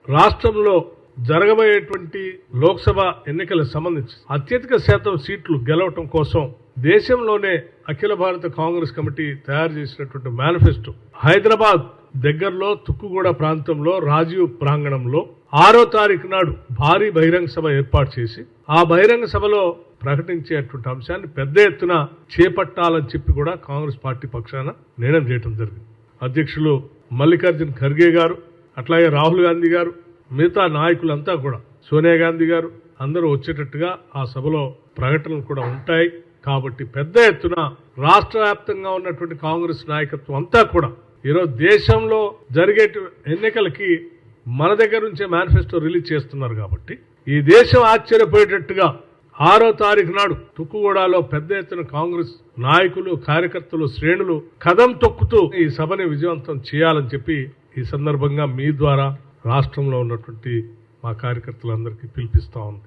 రాష్ట్రంలో జరగబోయేటువంటి లోక్సభ ఎన్నికలకు సంబంధించి అత్యధిక శాతం సీట్లు గెలవటం కోసం దేశంలోనే అఖిల భారత కాంగ్రెస్ కమిటీ తయారు చేసినటువంటి మేనిఫెస్టో హైదరాబాద్ దగ్గరలో తుక్కుగూడ ప్రాంతంలో రాజీవ్ ప్రాంగణంలో 6వ తారీఖు నాడు భారీ బహిరంగ సభ ఏర్పాటు చేసి ఆ బహిరంగ సభలో ప్రకటించేటువంటి అంశాన్ని పెద్ద ఎత్తున చేపట్టాలని చెప్పి కూడా కాంగ్రెస్ పార్టీ పక్షాన నిర్ణయం చేయడం జరిగింది. అధ్యక్షులు మల్లికార్జున్ ఖర్గే గారు, అట్లాగే రాహుల్ గాంధీ గారు, మిగతా నాయకులంతా కూడా, సోనియా గాంధీ గారు అందరూ వచ్చేటట్టుగా ఆ సభలో ప్రకటనలు కూడా ఉంటాయి. కాబట్టి పెద్ద ఎత్తున రాష్ట్ర వ్యాప్తంగా ఉన్నటువంటి కాంగ్రెస్ నాయకత్వం అంతా కూడా ఈరోజు దేశంలో జరిగే ఎన్నికలకి మన దగ్గర నుంచే మేనిఫెస్టో రిలీజ్ చేస్తున్నారు. కాబట్టి ఈ దేశం ఆశ్చర్యపోయేటట్టుగా 6వ తారీఖు నాడు తుక్కుగూడలో పెద్ద ఎత్తున కాంగ్రెస్ నాయకులు, కార్యకర్తలు, శ్రేణులు కదం తొక్కుతూ ఈ సభని విజయవంతం చేయాలని చెప్పి ఈ సందర్భంగా మీ ద్వారా రాష్ట్రంలో ఉన్నటువంటి మా కార్యకర్తలందరికీ పిలిపిస్తా ఉంది.